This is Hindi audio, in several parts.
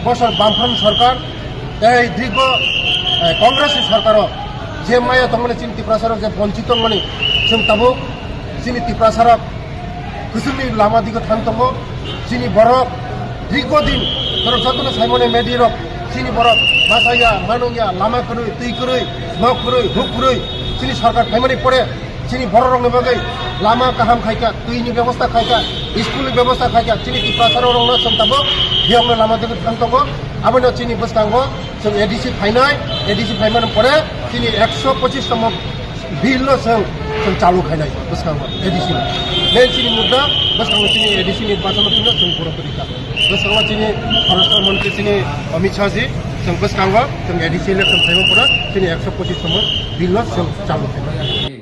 বছর বামফ্রন্ট সরকার এই দীর্ঘ কংগ্রেস সরকার যে মায়া তংমনে চিনি ত্রিপুরাসারক যে বঞ্চিত মনি जों ताबो चिनी ত্রিপুরাসারক कुसुमनि लामा दिगो थांतंगो चिनी बरक दीर्घदिन बरक जतन साइमने मेडिरक चिनी बरक बासाया मानुया लामा करुई तुई करुई नक करुई हुक करुई चिनी सरकार फाइमनि पड़े चिनी बर रंग बगै लामा काहाम खायका तुईनि व्यवस्था खायका स्कूलनि व्यवस्था खायका चिनी त्रिपुरासारक रंगनो जों ताबो बेयावनो लामा दिगो थांतंगो आबनो चिनी बसकांगो जों एडीसी फाइनाय पड़े चिनी 125 तम बिलनो जों चालू खायनाय बसकांगो एडीसी मेन चिनी मुद्दा बसकांगो चिनी एडीसी निर्वाचन फिनो जों पुरपरिका बसकांगो चिनी परराष्ट्र मंत्री चिनी अमित शाह जी जों बसकांगो जों एडीसी इलेक्शन फाइमो पड़ा चिनी 125 तम बिलनो जों चालू खायनाय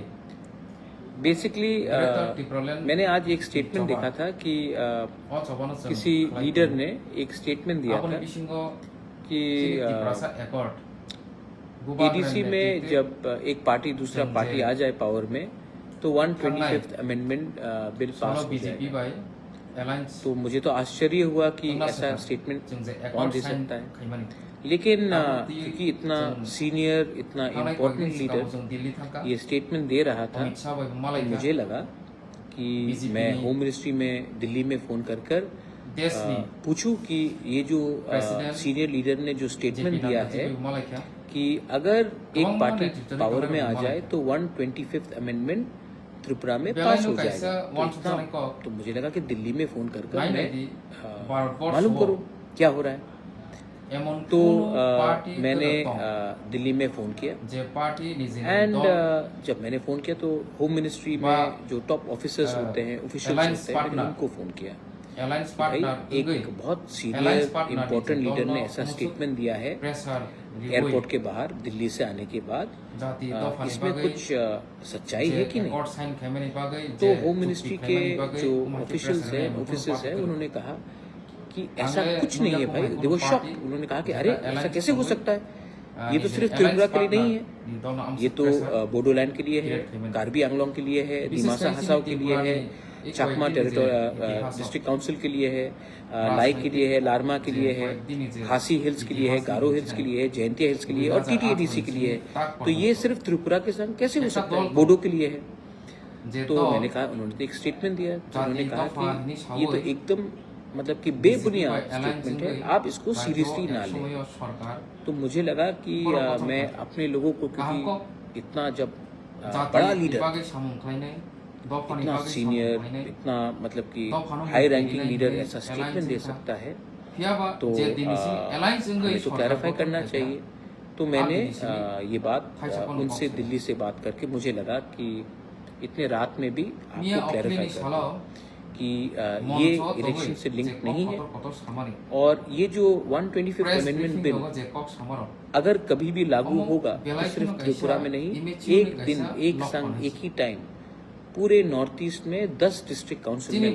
बेसिकली मैंने आज एक स्टेटमेंट देखा था कि किसी लीडर ने एक स्टेटमेंट दिया था कि एडीसी में जब एक पार्टी दूसरा पार्टी आ जाए पावर में तो 125th अमेंडमेंट बिल पास हो जाएगा। तो मुझे तो आश्चर्य हुआ कि ऐसा स्टेटमेंट कौन दे सकता है, लेकिन क्योंकि इतना सीनियर इतना इम्पोर्टेंट लीडर ये स्टेटमेंट दे रहा था तो मुझे लगा कि मैं होम मिनिस्ट्री में दिल्ली में फोन कर पूछूं कि ये जो सीनियर लीडर ने जो स्टेटमेंट दिया है कि अगर एक पार्टी पावर में आ जाए तो 125th अमेंडमेंट त्रिपुरा में पास हो जाएगा। तो मुझे लगा कि दिल्ली में फोन कर मैं मालूम करूं क्या हो रहा है। तो मैंने दिल्ली में फोन किया एंड जब मैंने फोन किया तो होम मिनिस्ट्री में जो टॉप ऑफिसर्स होते हैं ऑफिशियल्स होते हैं मैंने उनको फोन किया। भाई एक बहुत सीनियर इम्पोर्टेंट लीडर ने ऐसा स्टेटमेंट दिया है एयरपोर्ट के बाहर दिल्ली से आने के बाद, इसमें कुछ सच्चाई है कि नहीं। तो होम मिनिस्ट्री के जो ऑफिसर्स है उन्होंने कहा कि ऐसा कुछ नहीं है भाई। दे वर शॉक्ड। उन्होंने कहा कि अरे ऐसा कैसे हो सकता है, ये तो सिर्फ त्रिपुरा के लिए नहीं है, ये तो बोडोलैंड के लिए है, कार्बी आंगलोंग के लिए है, दिमासा हसाओ के लिए है, चाकमा डिस्ट्रिक्ट काउंसिल के लिए है, लाई के लिए है, लारमा के लिए है, खासी हिल्स के लिए है, गारो हिल्स के लिए है, जयंतिया हिल्स के लिए और टीटीएडीसी के लिए है। तो ये सिर्फ त्रिपुरा के संग कैसे हो सकता है, बोडो के लिए है। तो मैंने कहा, उन्होंने तो एक स्टेटमेंट दिया तो उन्होंने कहा कि ये तो एकदम मतलब कि बेबुनियाद स्टेटमेंट है, आप इसको सीरियसली ना लें। तो मुझे लगा कि मैं अपने लोगों को, क्योंकि इतना जब बड़ा लीडर इतना सीनियर इतना मतलब कि हाई रैंकिंग लीडर ऐसा स्टेटमेंट दे सकता है तो हमें तो क्लैरिफाई करना चाहिए। तो मैंने ये बात उनसे दिल्ली से बात करके मुझे लगा कि इतने रात में भी आपको क्लैरिफाई करना कि ये इलेक्शन से लिंक नहीं है और ये जो 125th अमेंडमेंट बिल अगर कभी भी लागू होगा तो सिर्फ त्रिपुरा में नहीं, एक दिन एक संग एक ही टाइम पूरे नॉर्थ ईस्ट में 10 डिस्ट्रिक्ट काउंसिल में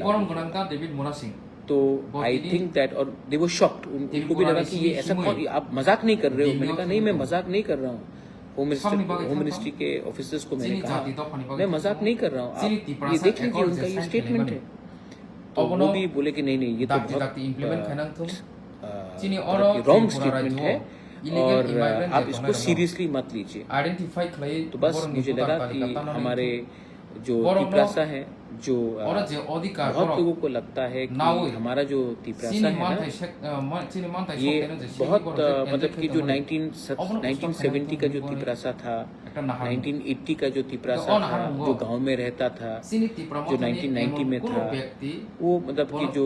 तो आई थिंक दैट, और दे वर शॉक्ड। उनको भी लगा कि ये ऐसा कौन, आप मजाक नहीं कर रहे हो। मैंने कहा नहीं, मैं मजाक नहीं कर रहा हूँ। होम मिनिस्ट्री के ऑफिसर्स को मैंने कहा मैं मजाक नहीं कर रहा हूँ, आप ये देख लीजिए उनका ये स्टेटमेंट है। तो वो भी बोले कि नहीं ये तो बहुत रॉन्ग स्टेटमेंट है और आप इसको सीरियसली मत लीजिए। तो बस मुझे लगा कि हमारे जो तिपरासा है, जो बहुत लोगों को लगता है कि हमारा जो तिपरासा है ना, ये बहुत मतलब कि जो 1970 का जो तिपरासा था, 1980 का जो तिपरासा था, जो गांव में रहता था, जो 1990 में था, वो मतलब कि जो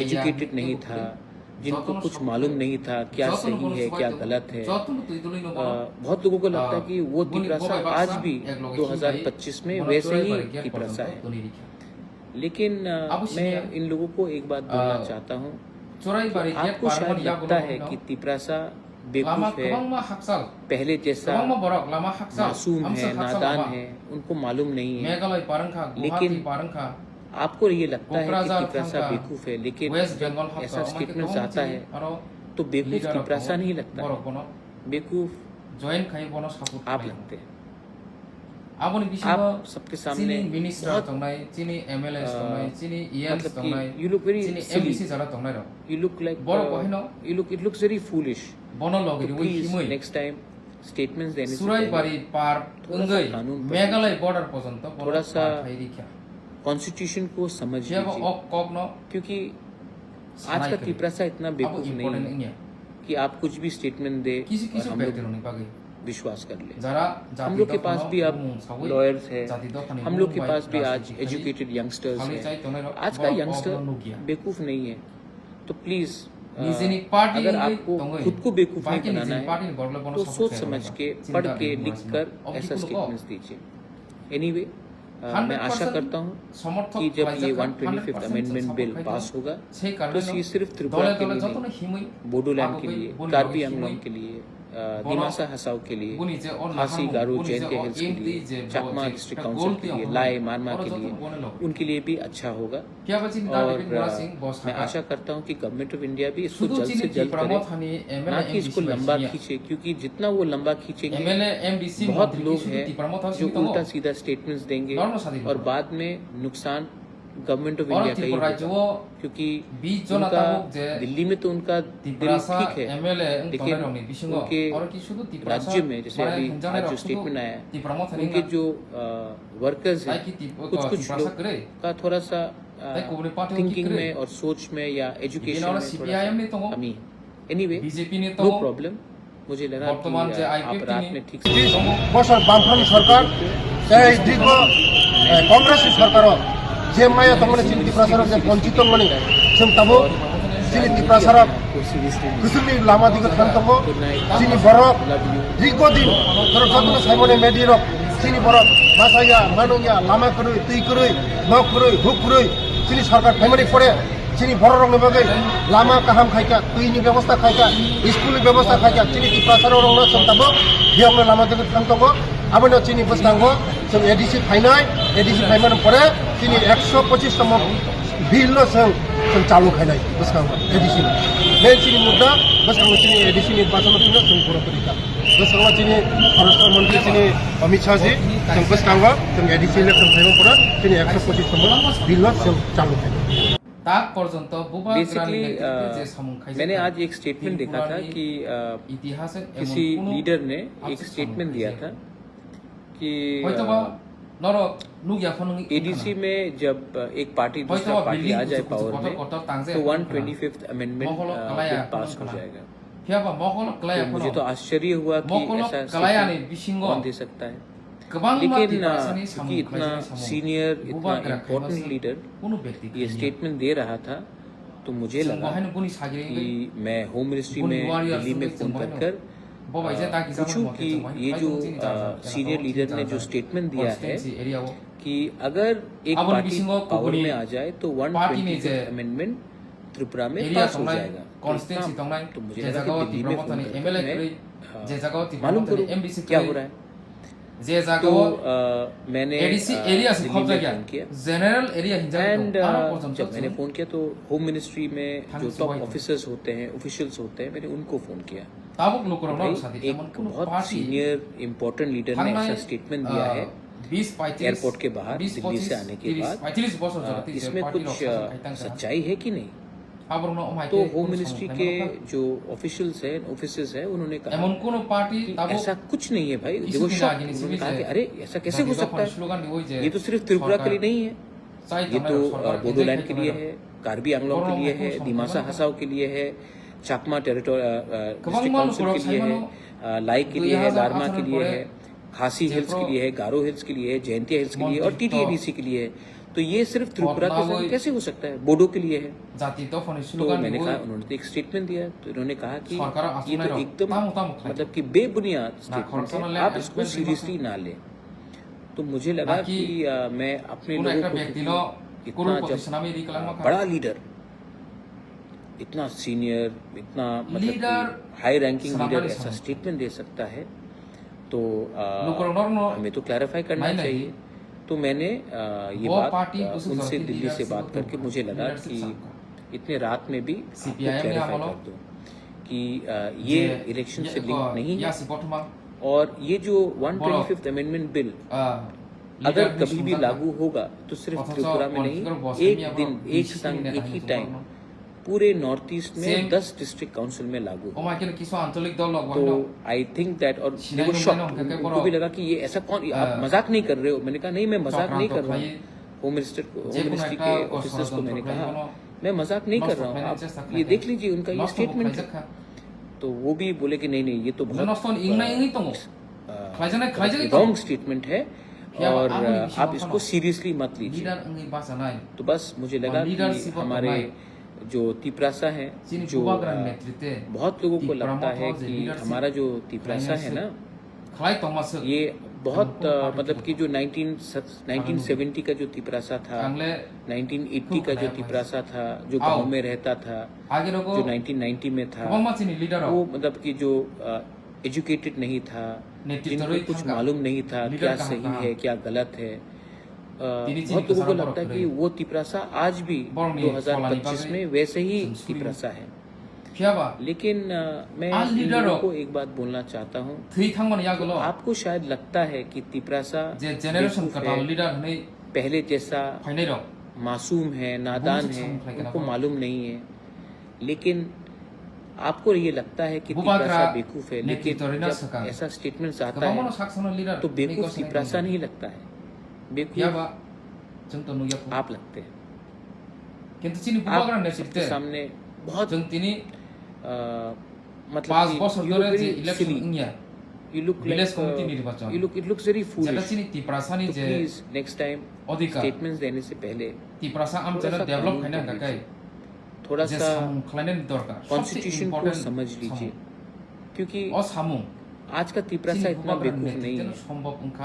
एजुकेटेड नहीं था, जिनको कुछ मालूम नहीं था क्या सही है क्या गलत है। बहुत लोगों को लगता है कि वो तिपरासा आज भी 2025 में वैसे ही तिपरासा है। लेकिन मैं इन लोगों को एक बात बोलना चाहता हूँ, आपको शायद लगता है कि तिपरासा बेवकूफ है, पहले जैसा मासूम है, नादान है, उनको मालूम नहीं है। लेकिन आपको ये लगता है कि तिपरासा बेवकूफ है, लेकिन जब ऐसा स्टेटमेंट आता है तो बेवकूफ तिपरासा नहीं लगता, बेवकूफ आप लगते हैं। आबोनि बिसिङाव आप सबके सामने मिनिस्टार बहुत दंनाय चिनी एमएलएस दंनाय चिनी इएल्स मतलब दंनाय कि you look very चिनी silly. एमबीसी जारा दंनाय र You look like Boro bahino. it looks very foolish. बनो तो लगेरि वइ please हिमै next time statements देने से सुराइबारी पार थोड़ा सा अंगै कानून पर मेघालय बॉर्डर पर्यंत थोड़ा सा थाइरिख्या कॉन्स्टिट्यूशन को समझ जेब लीजिए, अक कक न क्योंकि आज का त्रिपुरा इतना अब बेवकूफ नहीं इम्पोर्टेंट है इंगिया कि आप कुछ भी स्टेटमेंट दे किसी और किसी हम व्यक्ति लोग रनि बागै विश्वास कर ले। जरा हम लोग के पास भी अब लॉयर्स है, हम लोग के पास भी आज एजुकेटेड यंगस्टर्स है। आज का यंगस्टर बेवकूफ नहीं है, तो प्लीज निजेनी पार्टी अगर आपको खुद को बेवकूफ नहीं बाकी बनाना निजेनी पार्टी है बरले बनो तो सब सोच खेल समझ होगा। के चिंता पढ़ के नहीं लिख होगा। कर अब ऐसा किसी को स्टेटमेंट्स दीजिए। एनीवे मैं आशा करता हूँ समर्थक कि जब ये लाइजका 125th 100% अमेंडमेंट बिल सपोर्ट पास होगा छै तो कारण ये सिर्फ त्रिपुरा के लिए जतन नहीं, हिमै बोडोलैंड के आगो लिए, बोली कार्बी हिमै आंगलोंग के लिए, दिमासा हसाओ के लिए, बुनी जे और खासी नाहामो, गारो बुनी जैन जे के और हिल्स के एमटी लिए, जे चकमा जे डिस्ट्रिक्ट ता काउंसिल गोल्टी के लिए, होगा। लाए मानमा और के जतन लिए, बोने लोग उनके लिए भी अच्छा होगा। क्या बची और दादी बिन सिंह बॉस मैं आशा करता हूँ कि गवर्नमेंट ऑफ इंडिया भी इसको सुदू जल्द चीनी से जल्द करे, प्रमोद हनी ना एमएलए कि इसको लंबा खींचे, क्योंकि जितना वो लंबा खींचेंगे एमएलए एमडीसी बहुत लोग हैं प्रमोद जो उल्टा सीधा स्टेटमेंट्स देंगे नॉर्मल शादी और बाद में नुकसान गवर्नमेंट ऑफ और इंडिया का ही त्रिपुरा होगा, जो क्योंकि 20 জন उनका তাবুক যে दिल्ली में तो उनका दिल त्रिपुरासा ठीक है, एमएलए लेकिन तोनारनि बिसिङाव उनके और कि शुद्ध त्रिपुरासा राज्य में जैसे अभी आज जो स्टेटमेंट आया है, त्रिपुरामो उनके जो वर्कर्स हैं ताकि कुछ कुछ लोग करे का थोड़ा सा ताकि कोबरे पार्टी थिंकिंग में और सोच में या एजुकेशन बिना में सीपीआईएम ने तो कमी है। एनीवे बीजेपी ने नो तो प्रॉब्लम, मुझे लगा বর্তমান कि যে आप আইপিএফ रात তিনি में ठीक से বছর বামফ্রন্ট সরকার এই দীর্ঘ কংগ্রেস সরকার যে মায়া তমনে চিনি ত্রিপুরা যে বঞ্চিত মনি जों ताबो चिनी ত্রিপুরা कुसुमनि लामा दिगो थांतंगो चिनी बरक दीर्घ दिन तर जतन साइमने मेडिरक चिनी बरक मासाया मानुया लामा करुई तुई करुई न करुई हुक करुई चिनी सरकार फैमिली पड़े चिनी बर रंगनि बागै लामा काहाम खायका तुईनि व्यवस्था खायका स्कुलनि व्यवस्था खायका चिनी त्रिपुरा रंगनो जों ताबो बियावनो लामा दिगो थांतंगो आबनो चिनी बसनांगो जों एडिसि फाइनाय परे चिनी 125 तम बिल जों चालू खायनाय बसखांगो एडिसि मेन चिनी मुद्दा बसखांगो चिनी एडिसि निर्वाचन फिनो जों पुरपरिका बसखांगो चिनी परराष्ट्र मंत्री चिनी अमित शाह जी जों बसखांगो जों एडिसि इलेक्शन फाइनाय परे चिनी 125 तम बिल जों चालू खायनाय ताक पर्यंत बुबा बेसिकली मैंने आज एक स्टेटमेंट देखा था कि इतिहास किसी लीडर ने एक स्टेटमेंट दिया था कि एडीसी में जब एक पार्टी दूसरा पार्टी आ जाए पावर में तो 125th अमेंडमेंट बिल पास हो जाएगा। तो मुझे तो आश्चर्य हुआ कि ऐसा स्टेटमेंट कौन दे सकता है, लेकिन क्योंकि इतना सीनियर इतना इम्पोर्टेंट लीडर ये स्टेटमेंट दे रहा था तो मुझे लगा कि मैं होम मिनिस्ट्री में दिल्ली में फोन कर पूछूं कि ये जो सीनियर लीडर ने जो स्टेटमेंट दिया है कि अगर एक पार्टी पावर में आ जाए तो 125th अमेंडमेंट त्रिपुरा में पास हो जाएगा। तो मुझे लगा कि दिल्ली में फोन करके मालूम करूं क्या हो रहा है। तो मैंने दिल्ली में फोन किया एंड जब मैंने फोन किया तो होम मिनिस्ट्री में जो टॉप ऑफिसर्स होते हैं ऑफिशियल्स होते हैं मैंने उनको फोन किया। एक बहुत सीनियर इम्पोर्टेंट लीडर ने ऐसा स्टेटमेंट दिया है एयरपोर्ट के बाहर दिल्ली से आने के बाद, इसमें कुछ सच्चाई है कि नहीं। तो होम मिनिस्ट्री के जो ऑफिशियल्स हैं ऑफिसर्स हैं उन्होंने कहा कि ऐसा कुछ नहीं है भाई। देखो उन्होंने कहा कि अरे ऐसा कैसे हो सकता है, ये तो सिर्फ त्रिपुरा के लिए नहीं है, ये तो बोडोलैंड के लिए है, कार्बी आंगलोंग के लिए है, दिमासा हसाओ के लिए है, चाकमा डिस्ट्रिक्ट काउंसिल के लिए है, लाई के लिए है, दारमा के लिए है, खासी हिल्स के लिए है, गारो हिल्स के लिए है, जयंतिया हिल्स के लिए और टीटीएडीसी के लिए है। तो ये सिर्फ त्रिपुरा के साथ कैसे हो सकता है, बोडो के लिए है। तो मैंने कहा उन्होंने तो एक स्टेटमेंट दिया तो इन्होंने कहा कि ये तो एकदम मतलब कि बेबुनियाद स्टेटमेंट है, आप इसको सीरियसली ना लें। तो मुझे लगा कि मैं अपने लोगों को इतना जब बड़ा लीडर इतना सीनियर इतना मतलब हाई रैंकिंग लीडर ऐसा स्टेटमेंट दे सकता है तो हमें तो क्लैरिफाई करना चाहिए। तो मैंने ये बात उनसे दिल्ली से बात करके मुझे लगा कि इतने रात में भी क्लैरिफाई कर दो कि ये इलेक्शन से लिंक नहीं है और ये जो 125th अमेंडमेंट बिल अगर कभी भी लागू होगा तो सिर्फ त्रिपुरा में नहीं, एक दिन एक संग एक ही टाइम पूरे नॉर्थ ईस्ट में 10 डिस्ट्रिक्ट काउंसिल में लागू होगा। तो आई थिंक दैट, और उनको भी लगा कि ये ऐसा कौन, आप मजाक नहीं कर रहे हो। मैंने कहा नहीं, मैं मजाक नहीं कर रहा हूँ। होम मिनिस्ट्री के ऑफिसर्स को मैंने कहा मैं मजाक नहीं कर रहा हूँ, आप ये देख लीजिए उनका ये स्टेटमेंट है। तो वो भी बोले कि नहीं नहीं, ये तो बहुत रॉन्ग स्टेटमेंट है और आप इसको सीरियसली मत लीजिए। तो बस मुझे लगा कि हमारे जो तिप्रासा है, जो बहुत लोगों को लगता है कि हमारा जो तिप्रासा है ना, ये बहुत मतलब कि जो 1970 का जो तिप्रासा था, 1980 का जो तिप्रासा था, जो गांव में रहता था, जो 1990 में था, वो मतलब कि जो एजुकेटेड नहीं था, जिनको कुछ मालूम नहीं था क्या सही है क्या गलत है, बहुत लोगों को लगता है कि वो तिप्रासा आज भी 2025 में वैसे ही तिप्रासा है। लेकिन मैं इन लोगों को एक बात बोलना चाहता हूँ, आपको शायद लगता है कि तिप्रासा पहले जैसा मासूम है, नादान है, उनको मालूम नहीं है। लेकिन आपको ये लगता है कि तिप्रासा बेवकूफ है, लेकिन जब ऐसा स्टेटमेंट आता है तो बेवकूफ तिप्रासा नहीं लगता है, बेवकूफ आप लगते हैं। आप सबके सामने बहुत मतलब you look like it looks very foolish. So please next time statements देने से पहले थोड़ा सा कॉन्स्टिट्यूशन को समझ लीजिए, क्योंकि आज का तिप्रासा इतना बेवकूफ नहीं है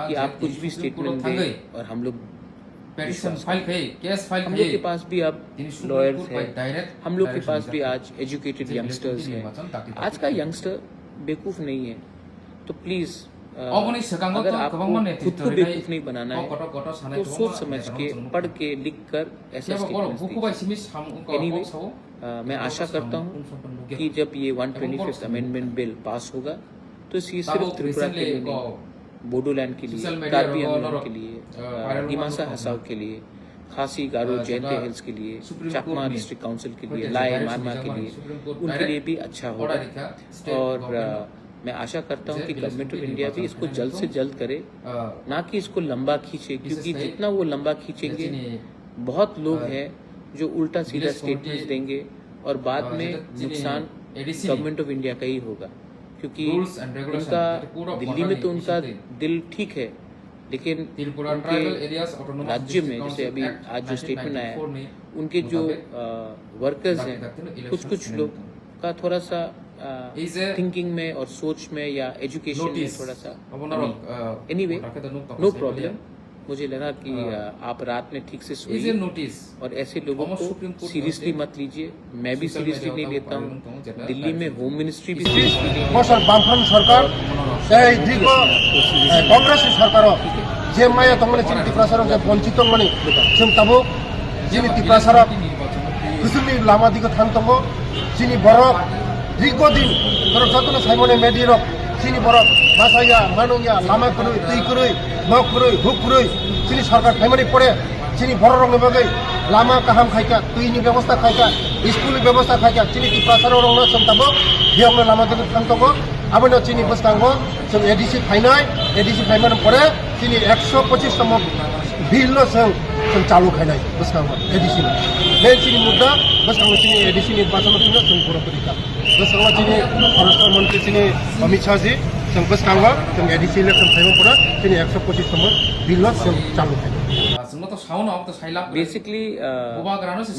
कि आप कुछ भी स्टेटमेंट दें और हम लोग हम लोग के पास भी अब लॉयर्स हैं, हम लोग के पास भी आज एजुकेटेड यंगस्टर्स हैं। आज का यंगस्टर बेवकूफ नहीं है। तो प्लीज अगर आपको खुद को बेवकूफ नहीं बनाना है तो सोच समझ के, पढ़ के, लिख कर ऐसा स्टेटमेंट। एनीवे, मैं आशा करता हूँ कि जब ये 125th अमेंडमेंट बिल पास होगा तो ये सिर्फ त्रिपुरा के लिए नहीं, बोडोलैंड के लिए, कार्बी आंदोलन के लिए, दिमासा हसाव के लिए, खासी गारो जयंती हिल्स के लिए, चकमा डिस्ट्रिक्ट काउंसिल के लिए, लाए मारमा के लिए, उनके लिए भी अच्छा होगा। और मैं आशा करता हूं कि गवर्नमेंट ऑफ इंडिया भी इसको जल्द से जल्द करे, ना कि इसको लंबा खींचे, क्योंकि जितना वो लंबा खींचेंगे बहुत लोग हैं जो उल्टा सीधा स्टेटमेंट्स देंगे और बाद में नुकसान गवर्नमेंट ऑफ इंडिया का ही होगा। क्योंकि उनका दिल्ली में तो उनका दिल ठीक है, लेकिन उनके राज्य में जैसे अभी आज जो स्टेटमेंट आया, उनके जो वर्कर्स हैं, कुछ लोग का थोड़ा सा थिंकिंग में और सोच में या एजुकेशन में थोड़ा सा। Anyway, no problem. मुझे लगा कि आप रात में ठीक से सोइए और ऐसे लोगों को सीरियसली मत लीजिए। मैं भी सीरियसली नहीं लेता हूँ, दिल्ली में होम मिनिस्ट्री भी सीरियसली नहीं लेती। बामफ्रंट सरकार दीर्घ कांग्रेस सरकार जे माया तमने चिनी तिप्रासार जे वंचित मनी जों ताबो चिनी तिप्रासार कुसुमनि लामा दिगो थांतंगो चिनी बरक दीर्घ दिन बरक जतन साइमने मेडिरक चिनी बरक बासाया मानुया लामा कुरुई तुई कुरुई नक कुरुई हुक कुरुई चिनी सरकार फाइमनि पड़े चिनी बरक रंग बगै लामा काहाम खाइका तुईनि व्यवस्था खाइका स्कूल व्यवस्था खाइका चिनी तिप्रासार रंग जों ताबो बेयावनो लामा दिगो थांतंगो आबनो चिनी बसकांगो जों एडीसी फाइनाय पड़े चिनी 125 तम बिल जों चालू खाइनाय बसकांगो एडीसी मेन चिनी मुद्दा बसकांगो चिनी एडीसी निर्वाचन जों बरपरिका बसकांगो चिनी परराष्ट्र मंत्री चिनी अमित शाह जी जों बसकांगो जों एडीसी इलेक्शन फाइनाय पड़े चिनी 125 तम बिल जों चालू खाइनाय। बेसिकली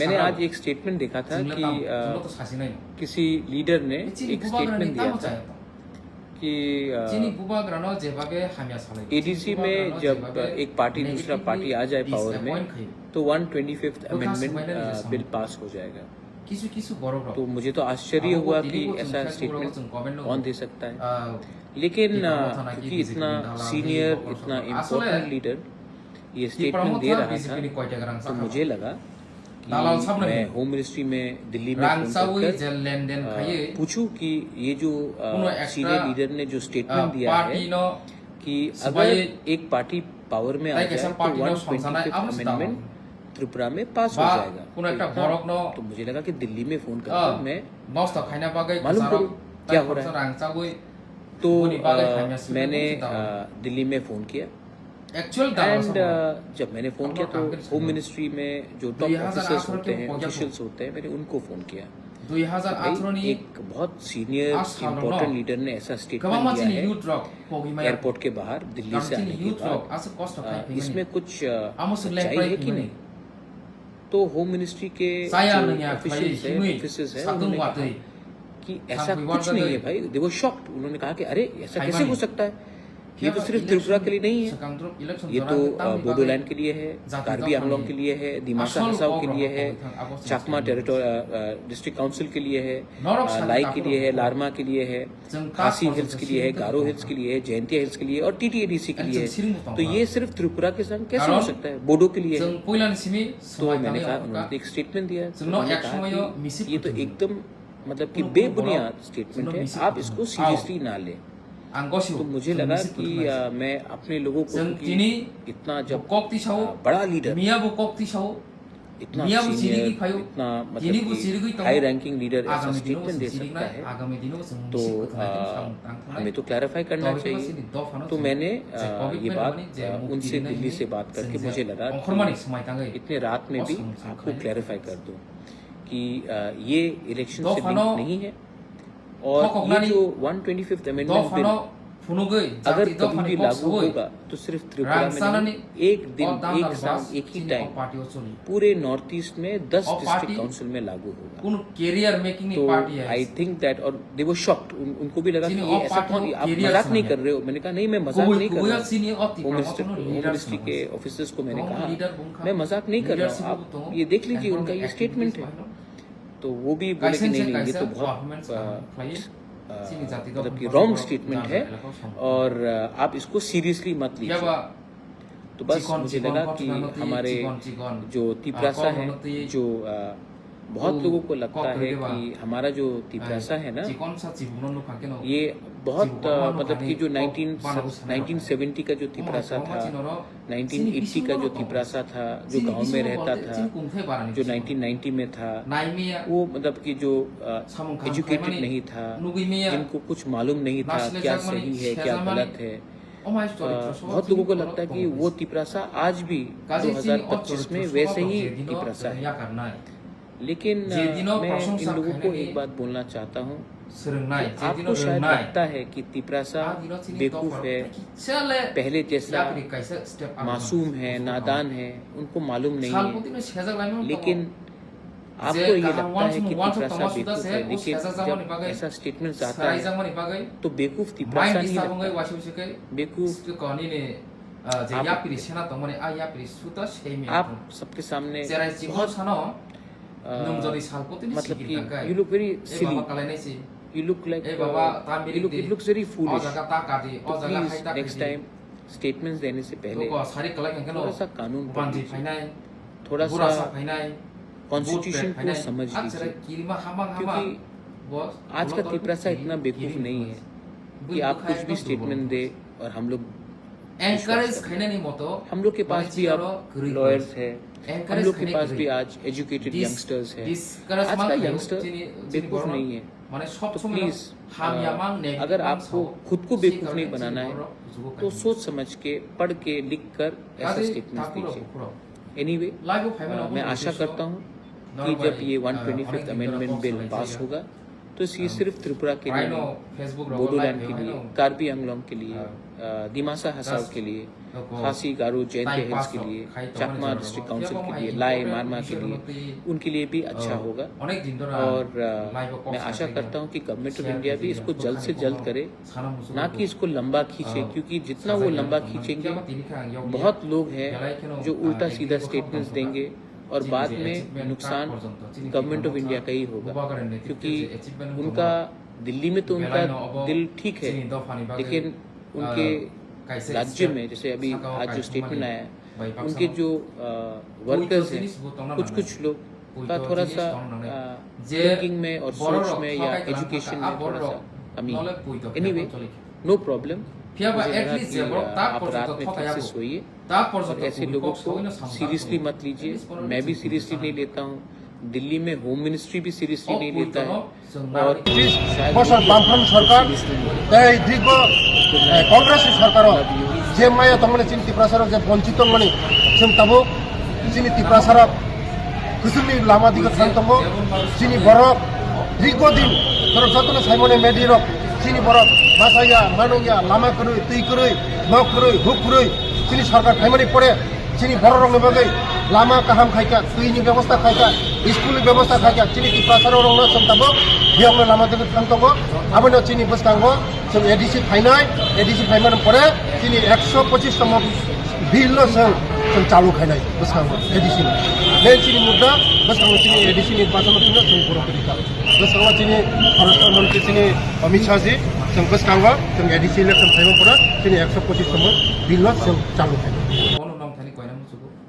मैंने आज एक स्टेटमेंट देखा था कि किसी लीडर ने एक स्टेटमेंट दिया था कि एडीसी में जब एक पार्टी दूसरा पार्टी आ जाए पावर में तो 125th अमेंडमेंट बिल पास हो जाएगा। तो मुझे तो आश्चर्य हुआ कि ऐसा स्टेटमेंट कौन दे सकता है, लेकिन क्योंकि इतना सीनियर, इतना इम्पोर्टेंट लीडर ये स्टेटमेंट दे रहा था तो मुझे लगा कि दालाल साहब ने मैं होम मिनिस्ट्री में दिल्ली में फोन रांसावी कर जे लेनदेन खाये पूछूं कि ये जो कुनो एक्स्ट्रा सीनियर लीडर ने जो स्टेटमेंट दिया है पार्टी नो कि अगर sebagai एक पार्टी पावर में आ ताई जाए कैसा तो पार्टी नो 125th संसद आम अमेंडमेंट त्रिपुरा में पास हो बा जाएगा कुनो एकटा तो इतना- बरक नो तो मुझे लगा कि दिल्ली में फोन करके मैं नष्ट खाइना बागै मालूम करूं क्या हो रहा है। रांसावी तो बुनी बागै खाइना सिर्फ मैंने बुनी दिल्ली में फोन किया एक्चुअल दालाल एंड साहब जब मैंने फोन किया तो होम मिनिस्ट्री में जो टॉप 2018 ऑफिसर्स होते हैं के ऑफिशियल्स होते हैं मैंने उनको फोन किया 2018 भाई, नि एक बहुत सीनियर आसाम इम्पोर्टेंट नो लीडर ने ऐसा गोबां स्टेटमेंट दिया मानसिनि है youth rock पगिमाया एयरपोर्ट के बाहर दिल्ली से आने के youth rock बाद आसे कष्ट खाइ इसमें कुछ आमुस सच्चाई है कि नहीं तो होम मिनिस्ट्री के saya जो नंया खाइ ऑफिशियल्स हैं हिमुइ ऑफिसर्स हैं सातुं उन्होंने कहा वातै कि ऐसा सांग कुछ विवाद नहीं है गए। भाई दे वर शॉक्ड उन्होंने कहा कि अरे ऐसा खाई कैसे मानी। हो सकता है ये तो सिर्फ त्रिपुरा के लिए नहीं है ये तो बोडोलैंड के लिए है कार्बी आंगलोंग के लिए है दिमासा हसाओ के लिए है चाकमा टेरिटोरियल डिस्ट्रिक्ट काउंसिल के लिए है लाई के लिए है लारमा के लिए है खासी हिल्स के लिए है गारो हिल्स के लिए है जयंतिया हिल्स के लिए और टीटीएडीसी के लिए है तो ये सिर्फ त्रिपुरा के संग कैसे हो सकता है बोडो के लिए है जों पहिलानि सिमी तो मैंने कहा उन्होंने एक स्टेटमेंट दिया जोंनो उन्होंने एक कहा समयो कि मिसिप ये तो होतो। एकदम मतलब कि उनको बेबुनियाद बोला, स्टेटमेंट जोंनो है मिसिप आप होतो। इसको आओ। सीरियसली ना लें आं गसिउ तो मुझे लगा कि मैं अपने लोगों को जों क्योंकि दिनै इतना जब बुकक्ति साउ बड़ा लीडर मियाबु कक्ति साउ इतना मियाबु सीनियर सिरिगि फायु इतना दिनैबु मतलब सिरिगि कि हाई रैंकिंग लीडर ऐसा आगामी दिनों स्टेटमेंट दे जों सकता है आगामी दिनों जों तो मिसिप हमें तो क्लैरिफाई करना चाहिए तो मैंने ये बात उनसे दिल्ली से बात करके मुझे लगा अंखरमानि समायतांगै इतने रात में भी आपको क्लैरिफाई कर दूं कि ये इलेक्शन से दफानो लिंक नहीं है और ये थककनानि जो 125th अमेंडमेंट बिल दफानो फुनुगै अगर कभी भी लागू होगा तो सिर्फ त्रिपुरा में रांसानानि नहीं एक दिन एक साल एक ही टाइम पार्टी चली पूरे नॉर्थ ईस्ट में 10 और डिस्ट्रिक्ट पार्टी काउंसिल में लागू होगा कुन कैरियर मेकिंग नि तो पार्टी है आई थिंक दैट और दे वर शॉक्ड उनको भी लगा कि जिन्हें ये और ऐसा पार्टी कौन को आप career मजाक नहीं समझे। कर रहे हो मैंने कहा नहीं मैं मजाक नहीं कर रहा सिनी हूँ अति होम मिनिस्ट्री के ऑफिसर्स को मैंने कहा मैं मजाक नहीं कर रहा हूँ आप ये देख लीजिए उनका ये स्टेटमेंट है तो वो भी बोले कि नहीं नहीं ये तो बहुत मतलब कि रॉन्ग स्टेटमेंट है और आप इसको सीरियसली मत लीजिए तो बस मुझे लगा कि हमारे जो तिपरासा है जो बहुत लोगों को लगता है कि हमारा जो तिपरासा है ना ये बहुत मतलब कि जो 1970 का जो तिपरासा था 1980 का जो तिपरासा था जो गांव में रहता था जो 1990 में था वो मतलब कि जो एजुकेटेड नहीं था जिनको कुछ मालूम नहीं था क्या सही है क्या गलत है बहुत लोगों को लगता है कि वो तिपरासा आज भी 2025 में वैसे ही तिपरासा है लेकिन मैं इन लोगों को एक बात बोलना चाहता हूँ आपको शायद लगता है कि तिपरासा बेवकूफ है पहले जैसा मासूम है नादान है उनको मालूम नहीं है लेकिन आपको ये लगता है कि तिपरासा बेवकूफ है लेकिन जब ऐसा स्टेटमेंट आता है तो बेवकूफ तिपरासा नहीं लगता बेवकूफ आप सबके सामने बहुत मतलब कि you look very silly. You look like it looks very foolish. तो please next time statements देने से पहले थोड़ा सा कानून पढ़ लीजिए थोड़ा सा कॉन्स्टिट्यूशन को समझ लीजिए क्योंकि आज का तिपरासा इतना बेवकूफ नहीं है कि आप कुछ भी स्टेटमेंट दे और हम लोग हम लोग के पास भी अब लॉयर्स है हम लोग के पास भी आज एजुकेटेड यंगस्टर्स है आज का यंगस्टर बेवकूफ नहीं है तो प्लीज अगर आपको खुद को बेवकूफ नहीं बनाना है तो सोच समझ के पढ़ के लिख कर ऐसा स्टेटमेंट दीजिए एनीवे मैं आशा करता हूँ कि जब ये 125th अमेंडमेंट बिल पास होगा तो ये सिर्फ त्रिपुरा के लिए नहीं बोडोलैंड के लिए कार्बी आंगलोंग के लिए दिमासा हसाओ के लिए खासी गारो जयंतिया हिल्स के लिए चाकमा डिस्ट्रिक्ट काउंसिल के लिए लाई मारमा के लिए उनके लिए भी अच्छा होगा और मैं आशा करता हूं कि गवर्नमेंट ऑफ इंडिया भी इसको जल्द से जल्द करे ना कि इसको लंबा खींचे क्योंकि जितना वो लंबा खींचेंगे बहुत लोग हैं जो उल्टा सीधा स्टेटमेंट्स देंगे और बाद में नुकसान गवर्नमेंट ऑफ इंडिया का ही होगा क्योंकि उनका दिल्ली में तो उनका दिल ठीक है लेकिन उनके राज्य में जैसे अभी आज जो स्टेटमेंट आया है उनके जो वर्कर्स हैं कुछ लोग का थोड़ा सा थिंकिंग में और सोच में या एजुकेशन में थोड़ा सा कमी एनीवे नो प्रॉब्लम आप रात में ठीक से सोइए और ऐसे लोगों को सीरियसली मत लीजिए मैं भी सीरियसली नहीं लेता हूँ दिल्ली में होम मिनिस्ट्री भी सीरियसली नहीं लेता है और বছর বামফ্রন্ট সরকার এই দীর্ঘ কংগ্রেস সরকার যে মায়া তমনে চিনি ত্রিপ্রাসারক যে বঞ্চিত মনি जों তাবো চিনি ত্রিপ্রাসারক কুসুমি লামা দিকে থান্তব চিনি বরক দীর্ঘদিন ধরো যতন সাইমনে মেডিরক চিনি বরক বাসাইয়া মানুয়া লামা করুই তুই করুই নক করুই হুক করুই চিনি সরকার ফাইমানি পড়ে চিনি বড় রঙে বাগै লামা কাহাম খাইকা তুইनि ব্যবস্থা খাইকা स्कूल व्यवस्था खाया चीनी की प्रासार रंगना समताबो बेयावनो लामा दिगो थांतबो आबोनो चीनी बसकांगो जों एडीसी फाइनाय एडीसी फाइमान परे चीनी 125 तम बिल जों चालू खाइनाय बसकांगो एडीसी बे चीनी मुद्दा बसकांगो चीनी एडीसी नि बासनो थिनो जों बर'फोरनिका बसकांगो चीनी भारत मंत्री चीनी अमित शाह जी जों बसकांगो जों एडीसी इलेक्शन फाइमान परे चीनी 125 तम बिल जों चालू खाइनाय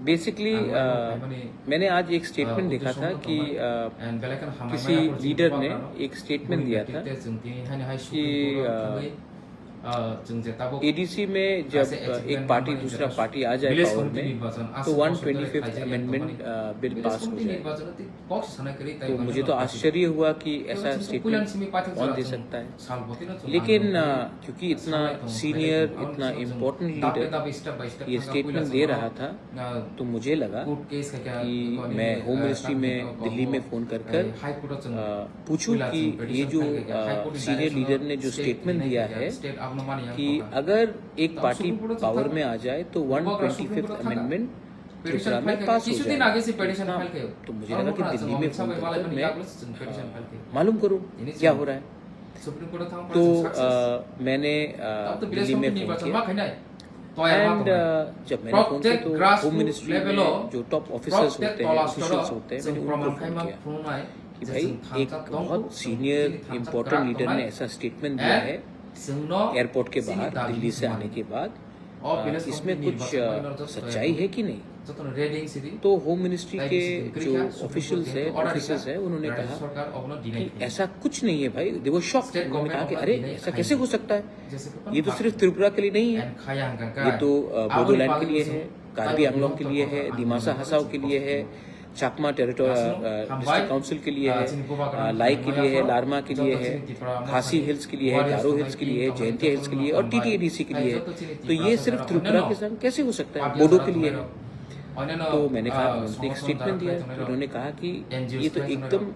बेसिकली मैंने आज एक स्टेटमेंट देखा था कि किसी लीडर ने एक स्टेटमेंट दिया था कि एडीसी में जब एक पार्टी दूसरा पार्टी आ जाए पावर में तो 125th अमेंडमेंट बिल पास हो जाए तो मुझे तो आश्चर्य हुआ कि ऐसा स्टेटमेंट कौन दे सकता है लेकिन क्योंकि इतना सीनियर इतना इम्पोर्टेंट लीडर ये स्टेटमेंट दे रहा था तो मुझे लगा कि मैं होम मिनिस्ट्री में दिल्ली में फोन कर पूछूं कि ये जो सीनियर लीडर ने जो स्टेटमेंट दिया है कि अगर एक पार्टी पावर में आ जाए तो 125th अमेंडमेंट त्रिपुरा में पास हो जाए तो मुझे लगा कि दिल्ली में फोन कर मैं मालूम करूं क्या हो रहा है तो मैंने दिल्ली में फोन किया एंड जब मैंने फोन किया तो होम मिनिस्ट्री में जो टॉप ऑफिसर्स होते हैं ऑफिशियल्स होते हैं मैंने उनको फोन किया कि भाई एक बहुत सीनियर इम्पोर्टेंट लीडर ने ऐसा स्टेटमेंट दिया है एयरपोर्ट के बाहर दिल्ली से आने के बाद इसमें कुछ सच्चाई है कि नहीं तो होम मिनिस्ट्री के जो ऑफिशियल्स है उन्होंने कहा कि ऐसा कुछ नहीं है भाई दे वो शॉक उन्होंने कहा कि अरे ऐसा कैसे हो सकता है ये तो सिर्फ त्रिपुरा के लिए नहीं है ये तो बोडोलैंड के लिए है कार्बी आंगलोंग के लिए है दिमासा हसाओ के लिए है चाकमा डिस्ट्रिक्ट काउंसिल के लिए है लाई के लिए है लारमा के लिए है खासी हिल्स के लिए है गारो हिल्स के लिए है जयंतिया हिल्स के लिए और टीटीएडीसी के लिए है तो ये सिर्फ त्रिपुरा के संग कैसे हो सकता है बोडो के लिए है तो मैंने कहा उन्होंने एक स्टेटमेंट दिया उन्होंने कहा कि ये तो एकदम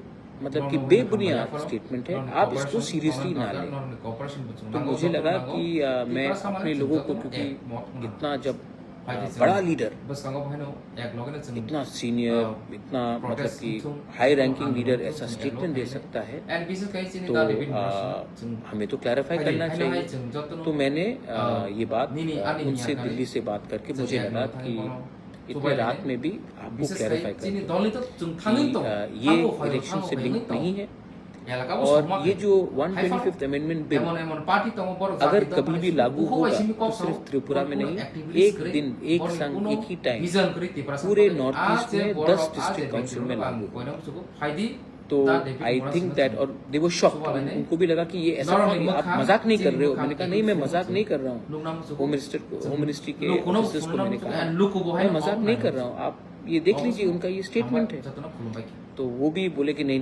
मतलब कि बेबुनियाद स्टेटमेंट है आप इसको सीरियसली ना लें तो मुझे लगा कि मैं अपने लोगों को क्योंकि इतना जब बड़ा लीडर इतना सीनियर इतना मतलब कि हाई रैंकिंग लीडर ऐसा स्टेटमेंट दे सकता है तो हमें तो क्लैरिफाई करना चाहिए तो मैंने ये बात उनसे दिल्ली से बात करके मुझे लगा कि इतने रात में भी आपको क्लैरिफाई करना ये इलेक्शन से लिंक नहीं है और ये जो 125th अमेंडमेंट बिल अगर कभी भी लागू होगा तो सिर्फ त्रिपुरा में नहीं एक दिन एक संग एक ही टाइम पूरे नॉर्थ ईस्ट में 10 डिस्ट्रिक्ट काउंसिल में लागू तो आई थिंक दैट और दे वो शॉक उनको भी लगा कि ये ऐसा आप मजाक नहीं कर रहे हो मैंने कहा नहीं मैं मजाक नहीं कर रहा हूँ होम मिनिस्ट्री के ऑफिसर्स को मैंने कहा मैं मजाक नहीं कर रहा हूँ आप ये देख लीजिए उनका ये स्टेटमेंट है तो वो भी बोले कि नहीं